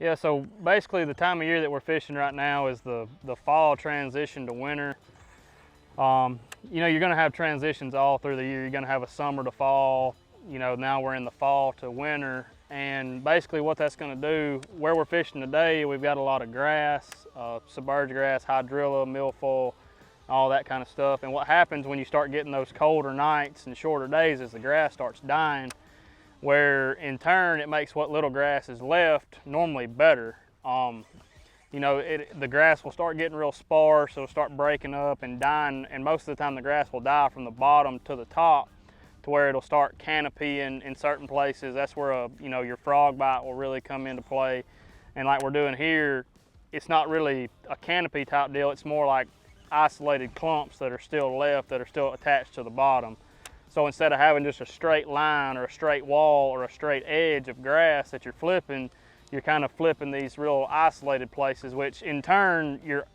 Yeah, so basically the time of year that we're fishing right now is the fall transition to winter. You know, you're gonna have transitions all through the year. You're gonna have a summer to fall. You know, now we're in the fall to winter. And basically what that's gonna do, where we're fishing today, we've got a lot of grass, submerged grass, hydrilla, milfoil, all that kind of stuff. And what happens when you start getting those colder nights and shorter days is the grass starts dying, where in turn it makes what little grass is left normally better. You know, the grass will start getting real sparse, it'll start breaking up and dying, and most of the time the grass will die from the bottom to the top to where it'll start canopying in certain places. That's where, you know, your frog bite will really come into play. And like we're doing here, it's not really a canopy type deal, it's more like isolated clumps that are still left, that are still attached to the bottom. So instead of having just a straight line or a straight wall or a straight edge of grass that you're flipping, you're kind of flipping these real isolated places, which in turn your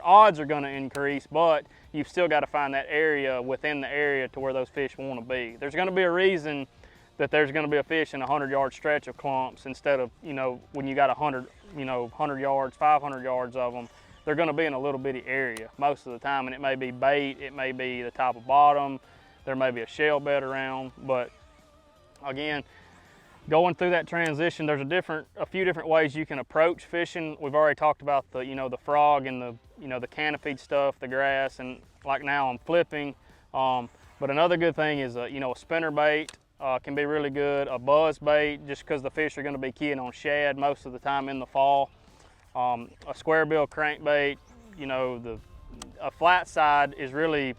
odds are going to increase, but you've still got to find that area within the area to where those fish want to be. There's going to be a reason that there's going to be a fish in a 100-yard stretch of clumps instead of, you know, when you got 100 yards, 500 yards of them. They're going to be in a little bitty area most of the time, and it may be bait, it may be the top of bottom, there may be a shell bed around, but again, going through that transition, there's a few different ways you can approach fishing. We've already talked about the, you know, the frog and the canopied stuff, the grass, and like now I'm flipping. But another good thing is, you know, a spinner bait can be really good. A buzz bait, just because the fish are going to be keying on shad most of the time in the fall. A square bill crankbait, you know, a flat side is really,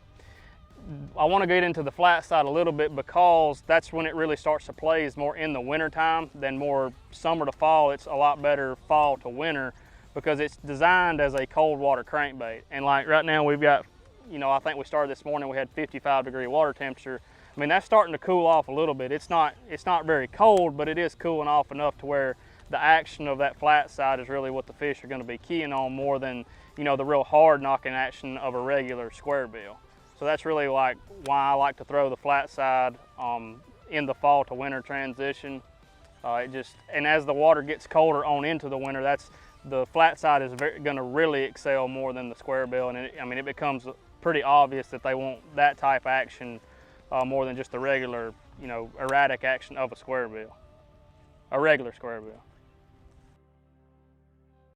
I want to get into the flat side a little bit because that's when it really starts to play, is more in the winter time than more summer to fall. It's a lot better fall to winter because it's designed as a cold water crankbait. And like right now we've got, you know, I think we started this morning, we had 55-degree water temperature. I mean, that's starting to cool off a little bit. It's not very cold, but it is cooling off enough to where the action of that flat side is really what the fish are going to be keying on more than, you know, the real hard knocking action of a regular square bill. So that's really like why I like to throw the flat side in the fall to winter transition. And as the water gets colder on into the winter, the flat side is going to really excel more than the square bill. And I mean, it becomes pretty obvious that they want that type of action more than just the regular, you know, erratic action of a square bill, a regular square bill.